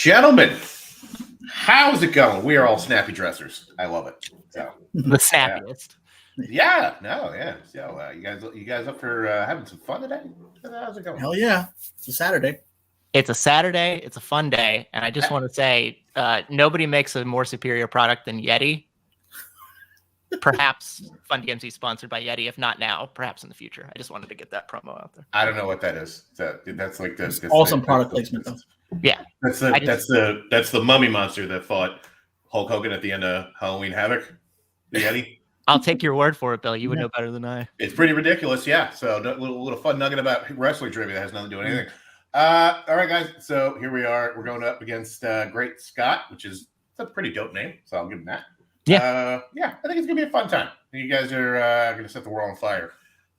Gentlemen, how's it going? We are all snappy dressers. I love it. So, the snappiest. Yeah. So, you guys up for having some fun today? How's it going? Hell yeah! It's a Saturday. It's a Saturday. It's a fun day, and I just want to say, nobody makes a more superior product than Yeti. Perhaps Fun DMC sponsored by Yeti. If not now, perhaps in the future. I just wanted to get that promo out there. I don't know what that is. That's like this. Awesome product placement, though. Yeah, that's the mummy monster that fought Hulk Hogan at the end of Halloween Havoc. The Yeti. I'll take your word for it, Bill. You would know better than I. It's pretty ridiculous, yeah. So a little fun nugget about wrestling trivia that has nothing to do with anything. All right, guys. So here we are. We're going up against Great Scott, which is a pretty dope name. So I'll give him that. Yeah. I think it's gonna be a fun time. You guys are gonna set the world on fire.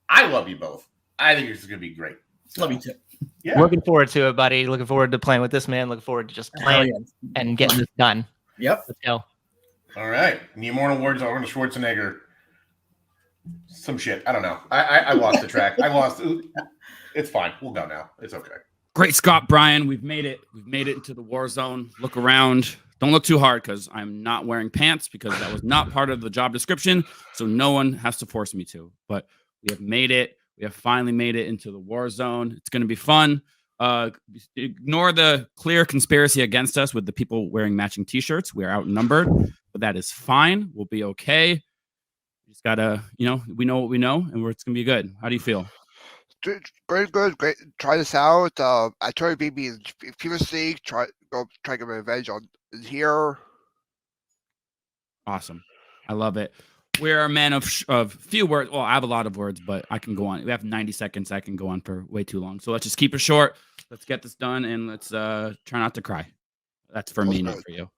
I love you both. I think this is gonna be great. So, love you too. Yeah. Looking forward to it, buddy. Looking forward to playing with this man. Looking forward to just playing and getting this done. Yep. Let's go. All right. The Immortal Awards, Arnold Schwarzenegger. Some shit. I don't know. I lost the track. I lost. It's fine. We'll go now. It's okay. Great Scott, Brian. We've made it. We've made it into the war zone. Look around. Don't look too hard because I'm not wearing pants because that was not part of the job description. So no one has to force me to. But we have made it. We have finally made it into the war zone. It's going to be fun. Ignore the clear conspiracy against us with the people wearing matching T-shirts. We are outnumbered, but that is fine. We'll be okay. We just gotta, we know what we know, and it's gonna be good. How do you feel? Great. Try this out. I tried to beat me in previous league. Try to get my revenge on here. Awesome. I love it. We're a man of few words. Well, I have a lot of words, but I can go on. We have 90 seconds. I can go on for way too long. So let's just keep it short. Let's get this done, and let's try not to cry. That's for me, not for you.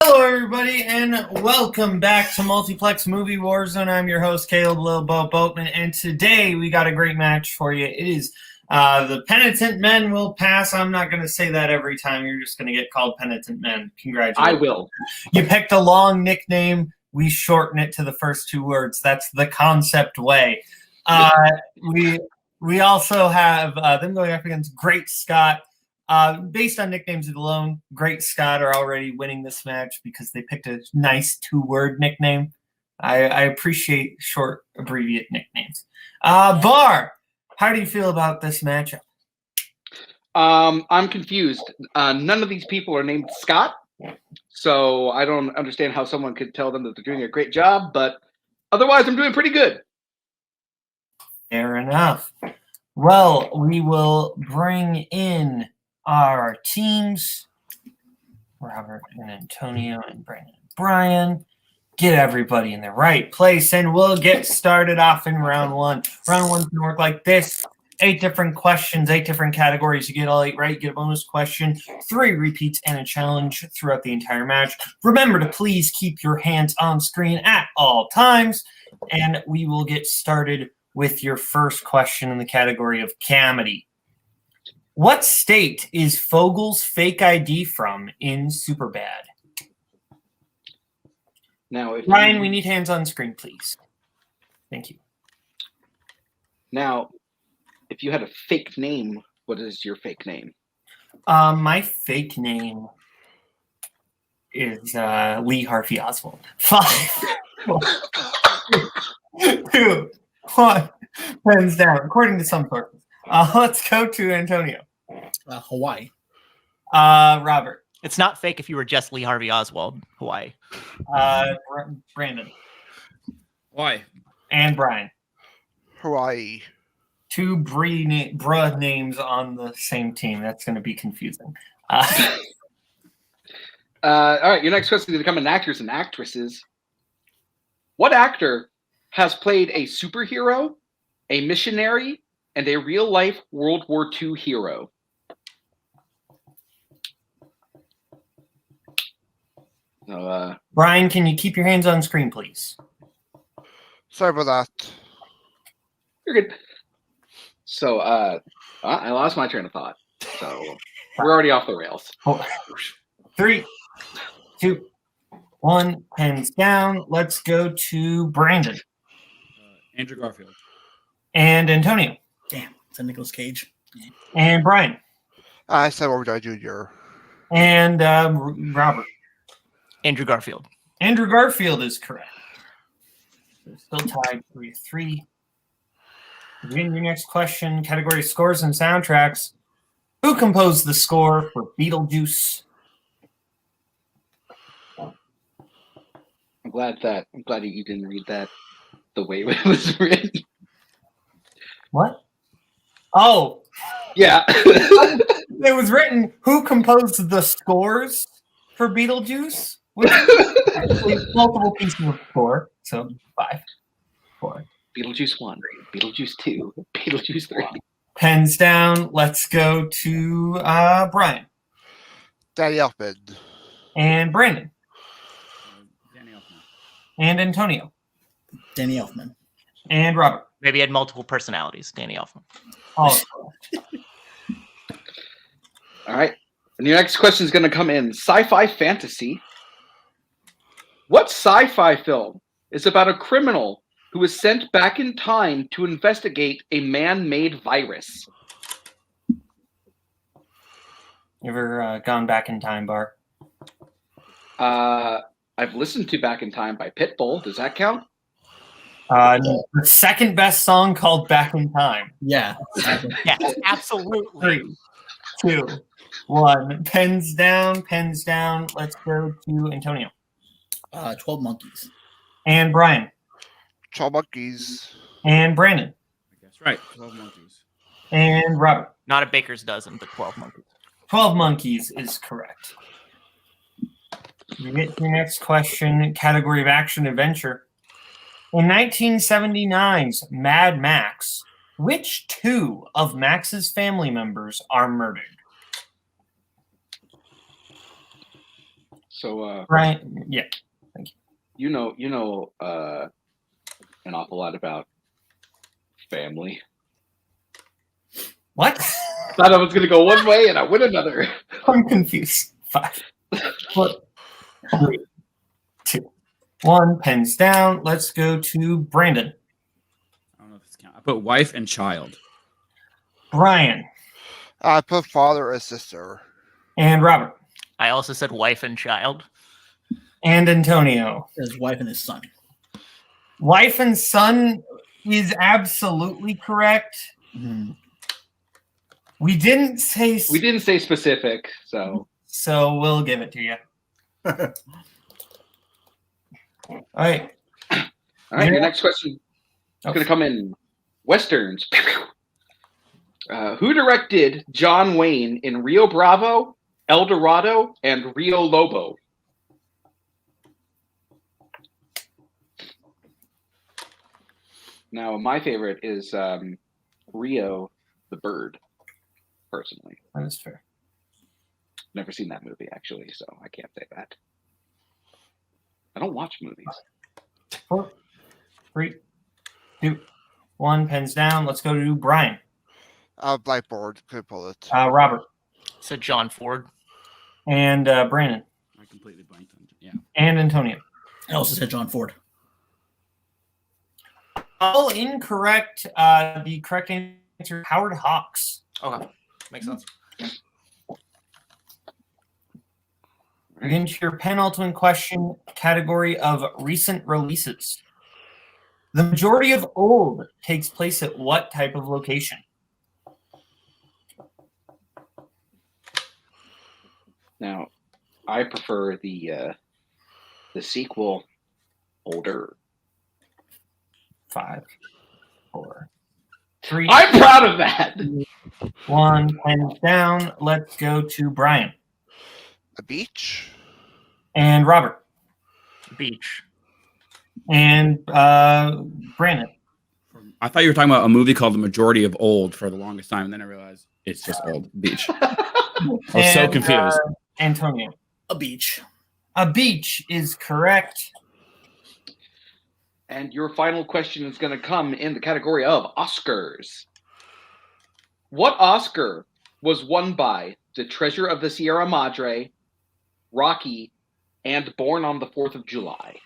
Hello, everybody, and welcome back to Multiplex Movie Warzone. I'm your host, Kaleb Boatman, and today we got a great match for you. It is the Penitent Men will pass. I'm not going to say that every time. You're just going to get called Penitent Men. Congratulations. I will. You picked a long nickname. We shorten it to the first two words. That's the concept way. We also have them going up against Great Scott. Based on nicknames alone, Great Scott are already winning this match because they picked a nice two-word nickname. I appreciate short, abbreviate nicknames. Bar, how do you feel about this matchup? I'm confused. None of these people are named Scott, so I don't understand how someone could tell them that they're doing a great job, but otherwise I'm doing pretty good. Fair enough. Well, we will bring in our teams, Robert and Antonio and Brandon and Brian. Get everybody in the right place, and we'll get started off in round one. Round one's going to work like this. 8 different questions, 8 different categories. You get all 8 right, you get a bonus question, 3 repeats, and a challenge throughout the entire match. Remember to please keep your hands on screen at all times, and we will get started with your first question in the category of Camedy. What state is Fogel's fake ID from in Superbad? Now, Ryan, we need hands on screen, please. Thank you. Now, if you had a fake name, what is your fake name? My fake name is Lee Harvey Oswald. 5, 4, 2, 1. Hands down, according to some sources. Let's go to Antonio. Hawaii. Robert. It's not fake if you were just Lee Harvey Oswald. Hawaii. Brandon. Why? And Brian. Hawaii. 2 bruh names on the same team. That's going to be confusing. All right, your next question is to become actors and actresses. What actor has played a superhero, a missionary, and a real-life World War II hero? Brian, can you keep your hands on screen, please? Sorry about that. You're good. So, I lost my train of thought. So, we're already off the rails. 3, 2, 1. Hands down. Let's go to Brandon. Andrew Garfield. And Antonio. Damn, it's a Nicolas Cage. And Brian. I said Robert Downey Jr. And Robert. Andrew Garfield. Andrew Garfield is correct. So still tied 3-3. Your next question, category scores and soundtracks. Who composed the score for Beetlejuice? I'm glad that you didn't read that the way it was written. What? Oh, Yeah. it was written, who composed the scores for Beetlejuice? Which actually multiple pieces of score. So 5, 4. Beetlejuice 1, Beetlejuice 2, Beetlejuice 3. Pens down. Let's go to Brian Danny Elfman. and Brandon Danny Elfman. and Antonio Danny Elfman. and Robert. Maybe he had multiple personalities. Danny Elfman. Oh, All right. And your next question is going to come in sci-fi fantasy. What sci-fi film is about a criminal who is sent back in time to investigate a man-made virus? you ever gone back in time, Bar? I've listened to Back in Time by Pitbull. Does that count? The second best song called Back in Time. Yeah. Yes, absolutely. 3, 2, 1. Pens down. Pens down. Let's go to Antonio 12 Monkeys. and Brian 12 Monkeys. and Brandon I guess right. 12 Monkeys. and Robert. Not a baker's dozen, but 12 monkeys. 12 Monkeys is correct. You get to your next question, category of action adventure. In 1979's Mad Max, which 2 of Max's family members are murdered? So, Brian, yeah. you know an awful lot about family. What? Thought I was going to go one way and I went another. I'm confused. 5, 4, 3, 2, 1. Pens down. Let's go to Brandon. I don't know if this counts. I put wife and child. Brian I put father and sister. and Robert I also said wife and child. and Antonio. His wife and his son. Wife and son is absolutely correct. Mhm. We didn't say We didn't say specific, so so we'll give it to you. All right. all right. Yeah. Your next question is going to come in westerns. Who directed John Wayne in Rio Bravo, El Dorado, and Rio Lobo? Now, my favorite is Rio the Bird. Personally, That is fair. never seen that movie actually, so I can't say that. I don't watch movies. 4, 3, 2, 1. Pens down. Let's go to Brian. Blackboard. Could pull it. Robert So John Ford. and Brandon I completely blanked on. Yeah. and Antonio. I also said John Ford. All incorrect. The correct answer: Howard Hawks. Okay. Makes sense. Into your penultimate question, category of recent releases. The majority of old takes place at what type of location? Now, I prefer the sequel, Older. 5, 4, 3, I'm proud of that. 1. Pens down. Let's go to Brian A beach. and Robert Beach. and Brandon. I thought you were talking about a movie called The Majority of Old for the longest time, and then I realized it's just Old Beach. I was so And, confused. Antonio. A beach. A beach is correct. And your final question is going to come in the category of Oscars. What Oscar was won by The Treasure of the Sierra Madre, Rocky, and Born on the 4th of July?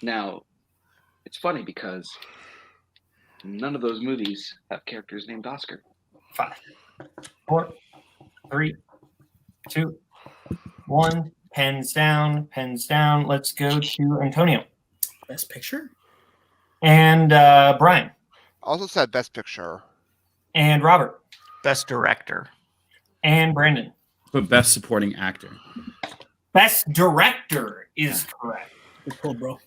Now, it's funny because None of those movies have characters named Oscar. 5, 4, 3, 2, 1. Pens down. Pens down. Let's go to Antonio Best picture? and Brian Also said best picture. and Robert Best director. and Brandon. But best supporting actor. Best director is correct. Good pull, bro.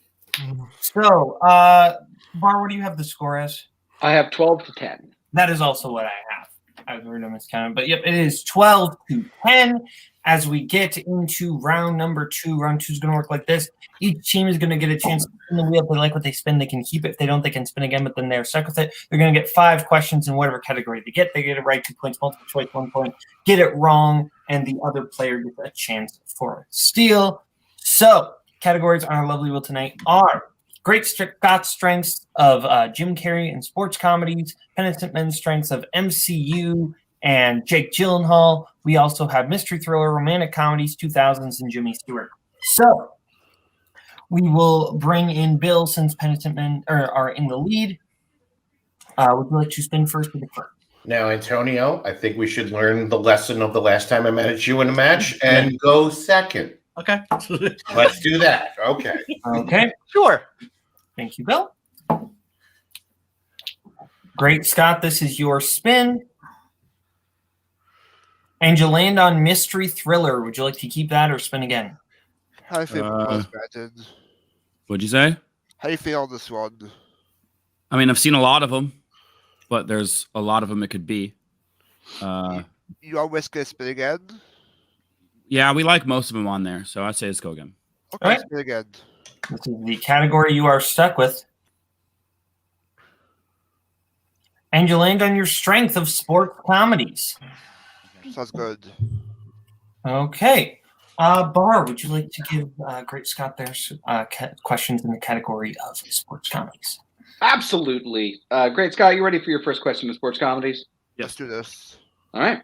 So, Bar, what do you have the score as? I have 12-10. That is also what I have. I've heard them miscounted, but yep, it is 12-10. As we get into round number 2, round 2 is going to work like this. Each team is going to get a chance to spin the wheel. If they like what they spin, they can keep it. If they don't, they can spin again, but then they're stuck with it. They're going to get 5 questions in whatever category they get. They get it right, 2 points, multiple choice, 1 point. Get it wrong, and the other player gets a chance for a steal. So, categories on our lovely wheel tonight are Great Scott strengths of Jim Carrey and sports comedies, Penitent men's strengths of MCU and Jake Gyllenhaal. We also have mystery thriller, romantic comedies, 2000s, and Jimmy Stewart. So we will bring in Bill since Penitent men are in the lead. Would you like to spin first or defer? Now, Antonio, I think we should learn the lesson of the last time I met you in a match and go second. Okay. Let's do that. Okay. Okay. Sure. Thank you, Bill. Great, Scott. This is your spin. And you land on mystery thriller. Would you like to keep that or spin again? How do you feel about this, Brandon? What'd you say? How do you feel on this one? I mean, I've seen a lot of them, but there's a lot of them it could be. You are risking spin again? Yeah, we like most of them on there, so I'd say let's go again. Okay, All right. spin again. This is the category you are stuck with. And you land on your strength of sports comedies. Sounds good. Okay. Bar, would you like to give Great Scott their questions in the category of sports comedies? Absolutely. Great, Scott. You ready for your first question in sports comedies? Let's do this. All right.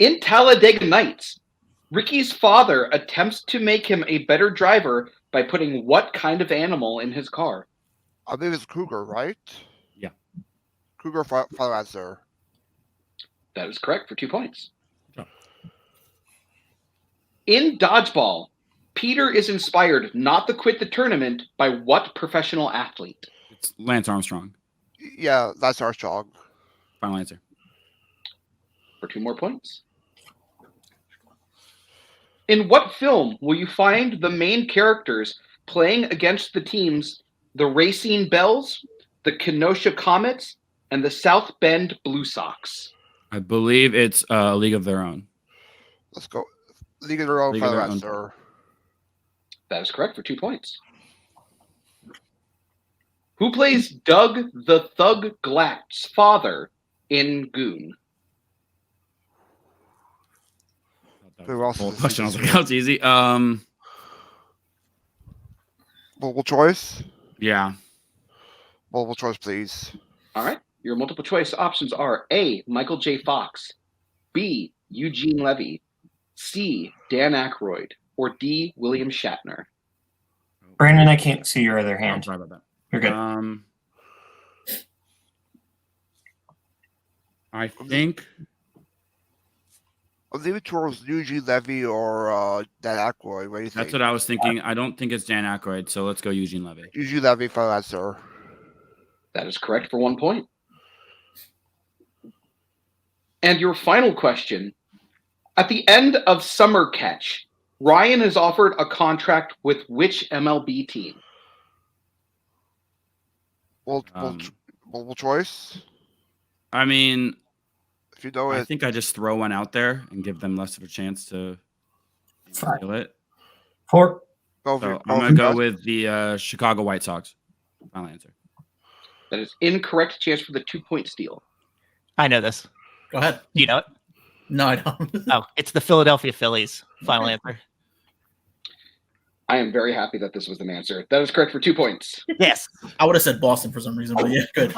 In Talladega Nights, Ricky's father attempts to make him a better driver by putting what kind of animal in his car? I believe it's Cougar, right? Yeah. Cougar, final answer. That is correct for 2 points. Yeah. In Dodgeball, Peter is inspired not to quit the tournament by what professional athlete? It's Lance Armstrong. Yeah, that's Armstrong. Final answer. For 2 more points. In what film will you find the main characters playing against the teams the Racine Bells, the Kenosha Comets, and the South Bend Blue Sox? I believe it's a League of Their Own. Let's go. League of their own League of final their own. answer. That is correct for 2 points. Who plays Doug the Thug Glatt's father in Goon? Who else Whole is question. I was this like, that's easy. Multiple choice? Yeah. Multiple choice, please. All right. Your multiple choice options are A, Michael J. Fox, B, Eugene Levy, C, Dan Aykroyd, or D, William Shatner. Brandon, I can't see your other I'm hand. sorry about that. You're good. I think I'll leave it towards Eugene Levy or Dan Aykroyd. What do you think? that's what I was thinking. I don't think it's Dan Aykroyd, so let's go Eugene Levy. Eugene Levy, final answer. That is correct for 1 point. And your final question. At the end of Summer Catch, Ryan is offered a contract with which MLB team? Multiple choice? I mean, If you know I it. think I just throw one out there and give them less of a chance to Five. feel it. 4. Go So for I'm going to go with the Chicago White Sox. Final answer. That is incorrect. Chance for the 2 point steal. I know this. Go ahead. You know it? No, I don't. Oh, it's the Philadelphia Phillies. Final answer. I am very happy that this was an answer. That is correct for 2 points. Yes. I would have said Boston for some reason, but yeah, good.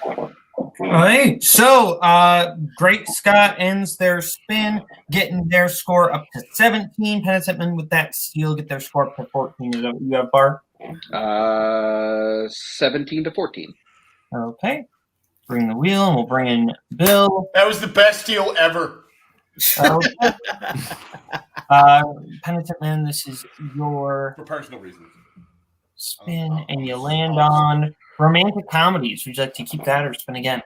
All right. So, Great Scott ends their spin, getting their score up to 17. Penitent men with that steal get their score up to 14. Is that what you have, Bar? 17-14. Okay. Bring the wheel, and we'll bring in Bill. That was the best deal ever. Okay. Penitent Man, this is your For personal reasons. spin, and you land on romantic comedies. Would you like to keep that or spin again?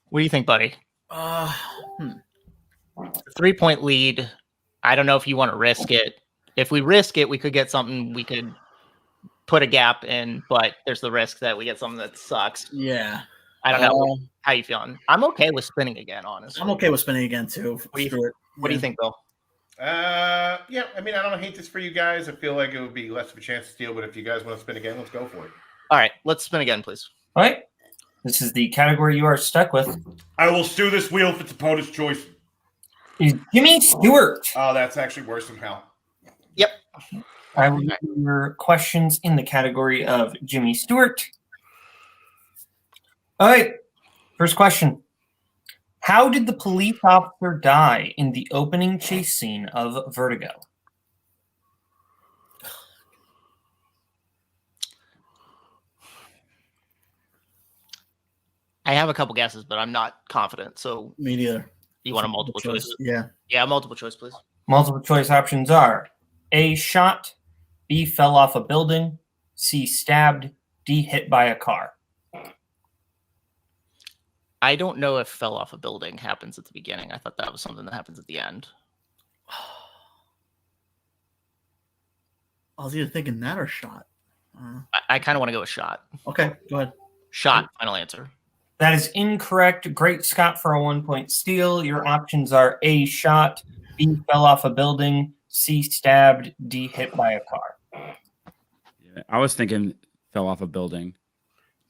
What do you think, buddy? Hmm. 3-point lead. I don't know if you want to risk it. If we risk it, we could get something we could put a gap in, but there's the risk that we get something that sucks. Yeah. I don't know. How you feeling? I'm okay with spinning again, honestly. I'm okay with spinning again too. What do you think, Bill? Yeah, I mean, I don't hate this for you guys. I feel like it would be less of a chance to steal, but if you guys want to spin again, let's go for it. All right, let's spin again, please. All right. This is the category you are stuck with. I will stew this wheel if it's opponent's choice. Is Jimmy Stewart. Oh, that's actually worse somehow. Yep. I will give you your questions in the category of Jimmy Stewart. All right. First question. How did the police officer die in the opening chase scene of Vertigo? I have a couple guesses, but I'm not confident. So Me neither. you want a multiple choice? Yeah. Yeah, multiple choice, please. Multiple choice options are A, shot, B, fell off a building, C, stabbed, D, hit by a car. I don't know if fell off a building happens at the beginning. I thought that was something that happens at the end. I was either thinking that or shot. I kind of want to go with shot. Okay, go ahead. Shot, final answer. That is incorrect. Great Scott for a 1-point steal. Your options are A, shot, B, fell off a building, C, stabbed, D, hit by a car. Yeah, I was thinking fell off a building.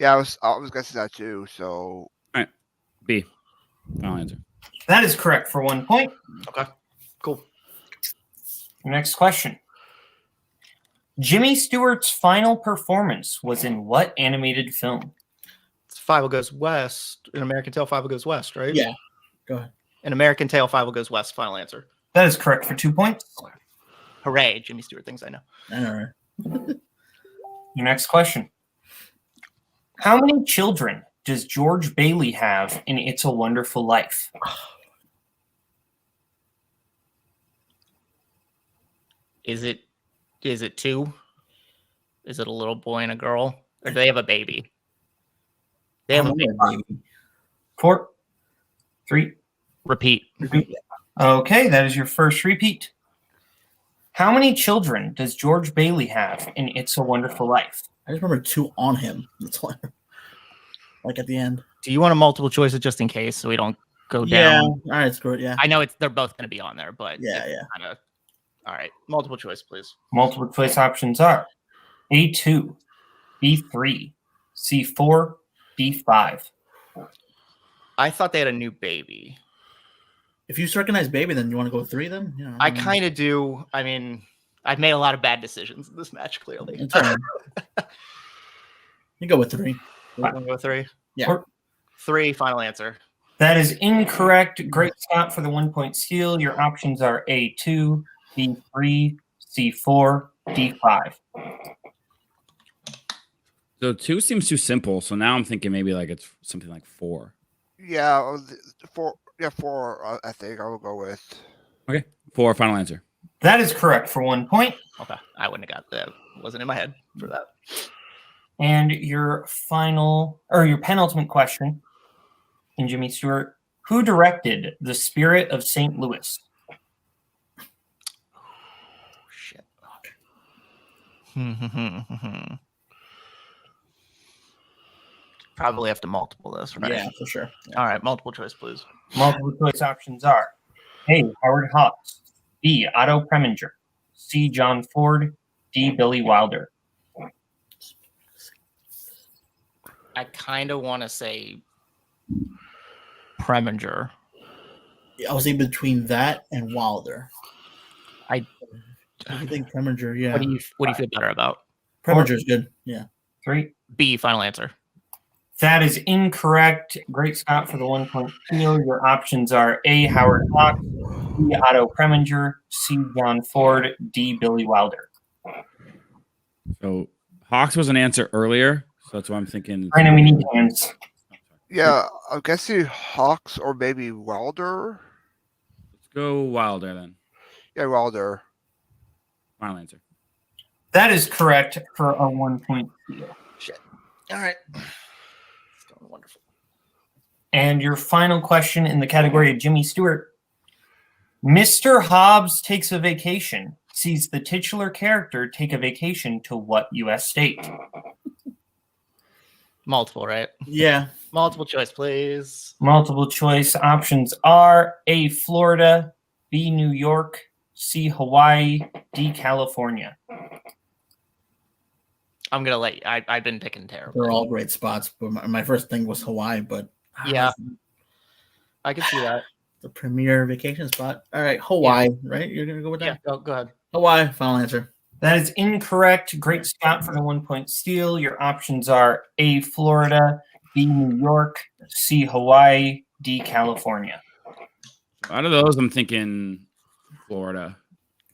Yeah, I was guessing that too. So B. Final answer. That is correct for 1 point. Okay, cool. Your next question. Jimmy Stewart's final performance was in what animated film? It's Five Goes West. In American Tail, Five Goes West, right? Yeah. Go ahead. In American Tail, Five Goes West, final answer. That is correct for 2 points. Hooray, Jimmy Stewart thinks I know. All right. Your next question. How many children does George Bailey have in It's a Wonderful Life? Is it 2? Is it a little boy and a girl? Or do they have a baby? They have a baby. 4, 3. Repeat. Okay, that is your first repeat. How many children does George Bailey have in It's a Wonderful Life? I just remember 2 on him. That's why. Like at the end. Do you want a multiple choice just in case so we don't go Yeah. down? All right, screw it. Yeah. I know they're both going to be on there, but Yeah, yeah. Kinda, all right, multiple choice, please. Multiple choice options are A2, B3, C4, D5. I thought they had a new baby. If you recognize baby, then you want to go with 3 then? You know, I kind of do. I mean, I've made a lot of bad decisions in this match, clearly. It's all right. You go with 3. Want to go 3? Yeah. 3, final answer. That is incorrect. Great Scott for the 1 point steal. Your options are A2, B3, C4, D5. So 2 seems too simple. So now I'm thinking maybe like it's something like 4. yeah, 4. Yeah, 4. I think I will go with. Okay. 4, final answer. That is correct for 1 point. Okay, I wouldn't have got that. Wasn't in my head for that. And your final, or your penultimate question, in Jimmy Stewart, who directed The Spirit of St. Louis? Oh, shit. Probably have to multiple this, right? Yeah, for sure. Yeah. All right, multiple choice, please. Multiple choice options are A, Howard Hawks, B, Otto Preminger, C, John Ford, D, Billy Wilder. I kind of want to say Preminger. Yeah, I was in between that and Wilder. I think Preminger, yeah. What do you feel better about? Preminger's good. Yeah. 3. B, final answer. That is incorrect. Great Scott for the 1 point steal. Your options are A, Howard Hawks, B, Otto Preminger, C, John Ford, D, Billy Wilder. So Hawks was an answer earlier. So that's why I'm thinking. Brandon, we need hands. Yeah, I'm guessing Hawks or maybe Wilder. Let's go Wilder then. Yeah, Wilder. Final answer. That is correct for a 1 point steal. Shit. All right. It's going wonderful. And your final question in the category of Jimmy Stewart. Mr. Hobbs takes a vacation, sees the titular character take a vacation to what U.S. state? Multiple, right? Yeah. Multiple choice, please. Multiple choice options are A, Florida, B, New York, C, Hawaii, D, California. I'm gonna let you. I've been picking terrible. They're all great spots, but my first thing was Hawaii, but Yeah. I can see that. the premier vacation spot. All right, Hawaii, right? You're gonna go with Yeah. that? Go ahead. Hawaii, final answer. That is incorrect. Great Scott for the 1 point steal. Your options are A, Florida, B, New York, C, Hawaii, D, California. Out of those, I'm thinking Florida.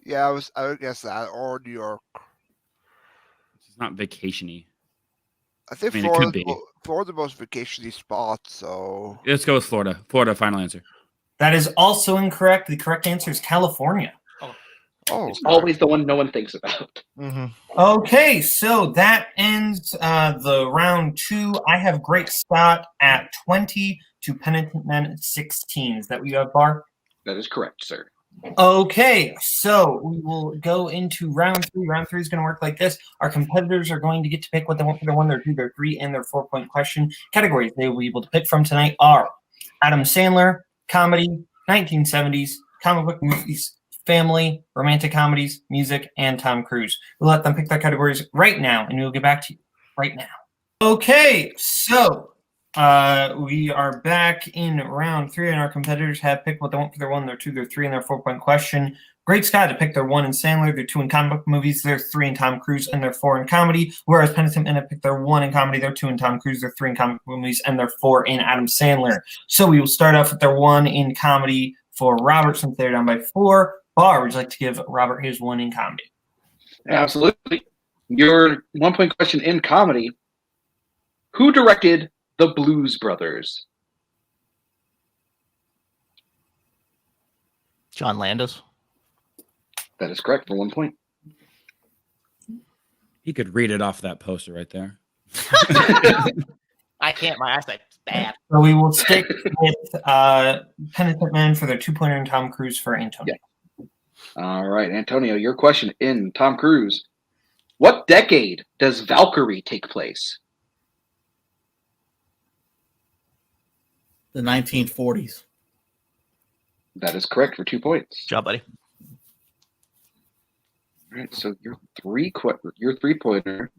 Yeah, I would guess that or New York. It's not vacationy. I think I mean, it could be. Florida's the most vacationy spot. So Let's go with Florida. Florida, final answer. That is also incorrect. The correct answer is California. It's always the one no one thinks about. Okay, so that ends the round 2. I have Great Scott at 20 to Penitent Men at 16. Is that what you have, Bar? That is correct, sir. Okay, so we will go into round 3. Round 3 is going to work like this. Our competitors are going to get to pick what they want for their 1, their 2, their 3, and their 4-point question. Categories they will be able to pick from tonight are Adam Sandler, comedy, 1970s, comic book movies, family, romantic comedies, music, and Tom Cruise. We'll let them pick their categories right now, and we'll get back to you right now. Okay, so we are back in round 3, and our competitors have picked what they want for their 1, their 2, their 3, and their 4-point question. Great Scott to pick their 1 in Sandler, their 2 in comic book movies, their 3 in Tom Cruise, and their 4 in comedy. Whereas Penitent Men have picked their 1 in comedy, their 2 in Tom Cruise, their 3 in comic book movies, and their 4 in Adam Sandler. So we will start off with their 1 in comedy for Robert, since they're down by 4. Bar, would you like to give Robert his 1 in comedy? Absolutely. Your 1-point question in comedy. Who directed The Blues Brothers? John Landis. That is correct for 1 point. He could read it off that poster right there. I can't. My eyesight's bad. So we will stick with Penitent Men for their 2-pointer and Tom Cruise for Antonio. Yeah. All right, Antonio, your question in Tom Cruise. What decade does Valkyrie take place? The 1940s. That is correct for 2 points. Good job, buddy. All right, so your 3-pointer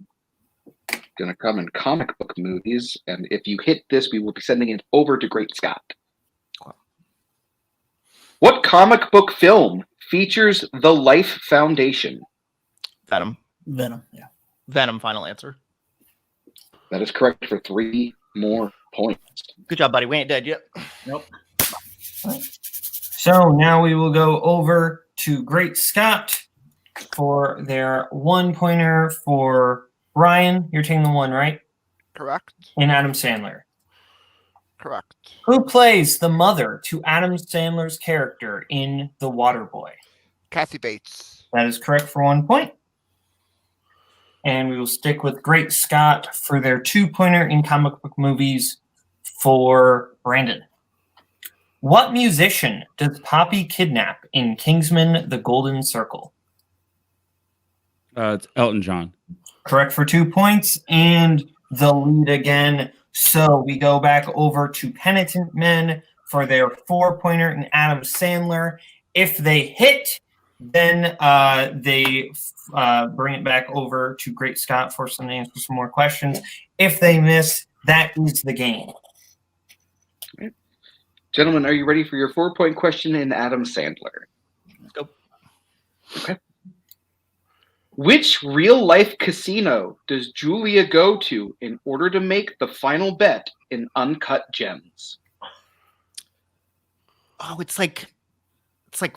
gonna come in comic book movies, and if you hit this, we will be sending it over to Great Scott. What comic book film features the Life Foundation? Venom. Venom, yeah. Venom, final answer. That is correct for 3 more points. Good job, buddy. We ain't dead yet. Nope. So now we will go over to Great Scott for their 1-pointer for Ryan. You're taking the 1, right? correct. And Adam Sandler. Correct. Who plays the mother to Adam Sandler's character in The Waterboy? Kathy Bates. That is correct for 1 point. And we will stick with Great Scott for their 2-pointer in comic book movies for Brandon. What musician does Poppy kidnap in Kingsman: The Golden Circle? It's Elton John. Correct for 2 points. And the lead again. So we go back over to Penitent Men for their 4-pointer and Adam Sandler. If they hit, then they bring it back over to Great Scott for some answer some more questions. If they miss, that is the game. Gentlemen, are you ready for your 4-point question in Adam Sandler? Let's go. Okay. Which real-life casino does Julia go to in order to make the final bet in Uncut Gems? Oh, it's like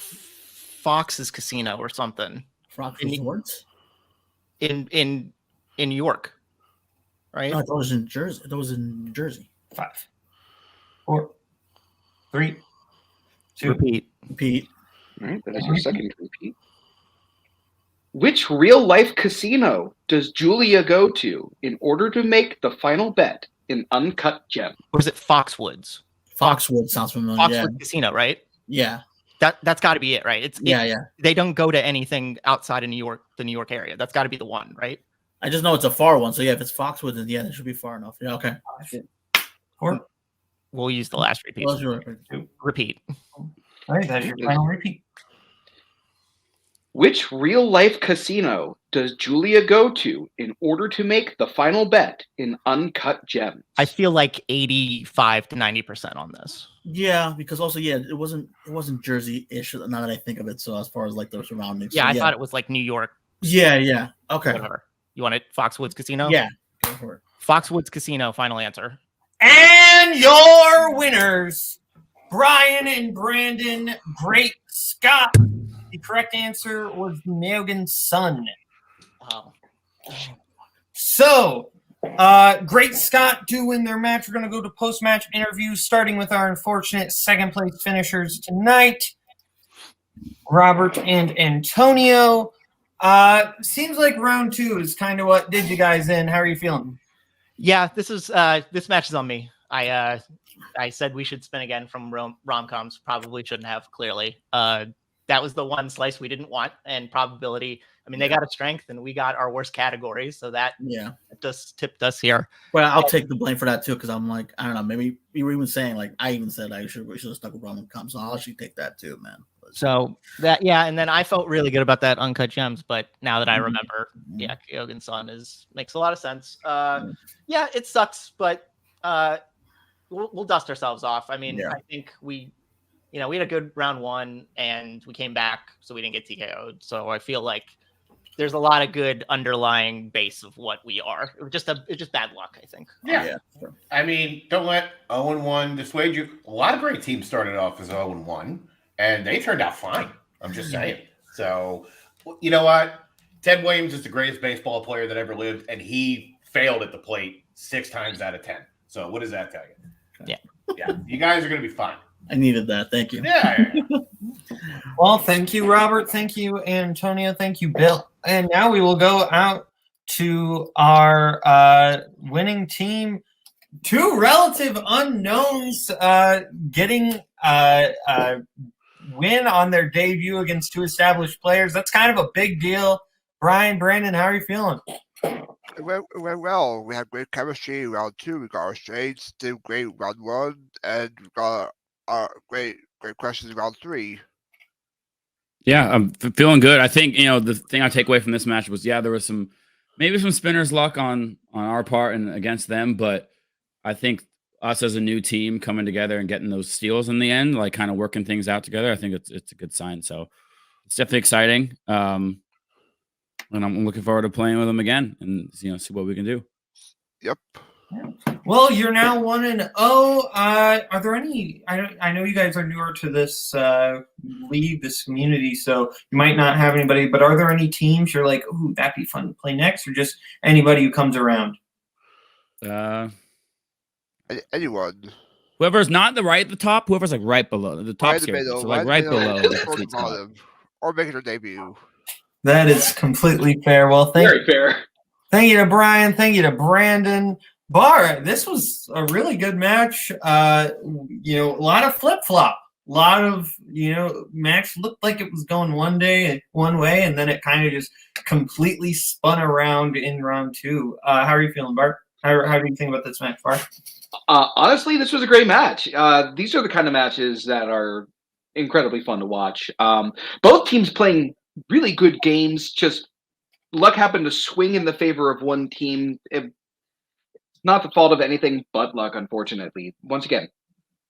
Fox's Casino or something Fox In- Resorts? in New York. right? No, I thought it was in Jersey. I thought it was in New Jersey. 5, 4, 3, 2. Repeat. Pete. All right, that is your second repeat. Which real-life casino does Julia go to in order to make the final bet in Uncut Gem? Or is it Foxwoods? Foxwood sounds familiar. Foxwood Casino, right? Yeah. That's got to be it, right? Yeah. They don't go to anything outside of New York, the New York area. That's got to be the one, right? I just know it's a far one. So yeah, if it's Foxwood, then yeah, it should be far enough. Yeah. Okay. 4. We'll use the last repeat. Well, that's right. Repeat. All right, that's your final repeat. Which real-life casino does Julia go to in order to make the final bet in Uncut Gems? I feel like 85 to 90% on this. Yeah, because also it wasn't Jersey-ish. Now that I think of it, so as far as like the surroundings. Yeah, so, I thought it was like New York. Yeah. Okay. Whatever. You want it? Foxwoods Casino? Yeah. Go for it. Foxwoods Casino, final answer. And your winners, Brian and Brandon Great Scott. The correct answer was Megan's son. Wow. So, Great Scott do win their match. We're going to go to post-match interviews, starting with our unfortunate second-place finishers tonight, Robert and Antonio. Seems like round 2 is kind of what did you guys in. How are you feeling? Yeah, this match is on me. I said we should spin again from rom-coms. Probably shouldn't have, clearly. That was the one slice we didn't want, and probability. I mean, they got a strength, and we got our worst categories, so that just tipped us here. Well, I'll take the blame for that too, because I'm like, I don't know, maybe you were even saying like I even said we should have stuck with rom-com, so I'll actually take that too, man. So that and then I felt really good about that Uncut Gems, but now that I remember, Kyogen's son makes a lot of sense. Yeah, it sucks, but we'll dust ourselves off. I mean, I think we had a good round 1 and we came back, so we didn't get TKO'd. So I feel like there's a lot of good underlying base of what we are. It's just bad luck, I think. Yeah. I mean, don't let 0-1 dissuade you. A lot of great teams started off as 0-1, and they turned out fine. I'm just saying. So, you know what? Ted Williams is the greatest baseball player that ever lived, and he failed at the plate 6 times out of 10. So what does that tell you? Yeah. You guys are going to be fine. I needed that. Thank you. Yeah. Well, thank you, Robert. Thank you, Antonio. Thank you, Bill. And now we will go out to our winning team. 2 relative unknowns getting win on their debut against 2 established players. That's kind of a big deal. Brian, Brandon, how are you feeling? It went well. We had great chemistry in round 2. We got our straights, did great round 1, and we got our great questions in round 3. Yeah, I'm feeling good. I think, the thing I take away from this match was, there was maybe some spinner's luck on our part and against them, but I think us as a new team coming together and getting those steals in the end, like kind of working things out together, I think it's a good sign. So it's definitely exciting. And I'm looking forward to playing with them again and, see what we can do. Yep. Well, you're now 1-0. Are there any? I know you guys are newer to this league, this community, so you might not have anybody. But are there any teams you're like, ooh, that'd be fun to play next, or just anybody who comes around? Anyone. Whoever's not the top, whoever's like right below the top Right in the middle, so like right in the below. middle, the towards sweet the spot. bottom, or making their debut. That is completely fair. Well, Very fair. Thank you to Brian. Thank you to Brandon. Bar, this was a really good match. A lot of flip-flop. A lot of, match looked like it was going one way, and then it kind of just completely spun around in round 2. How are you feeling, Bart? How do you think about this match, Bart? Honestly, this was a great match. These are the kind of matches that are incredibly fun to watch. Both teams playing really good games. Just luck happened to swing in the favor of one team. It's not the fault of anything but luck, unfortunately. Once again,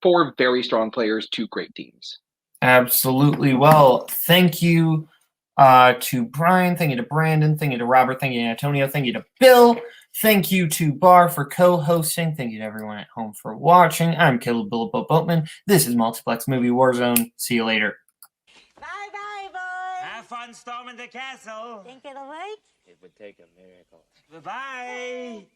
4 very strong players, 2 great teams. Absolutely. Well, thank you to Brian. Thank you to Brandon. Thank you to Robert. Thank you to Antonio. Thank you to Bill. Thank you to Bar for co-hosting. Thank you to everyone at home for watching. I'm Kaleb Boatman. This is Multiplex Movie Warzone. See you later. Bye-bye, boys. Have fun storming the castle. Think it'll work? It would take a miracle. Bye-bye.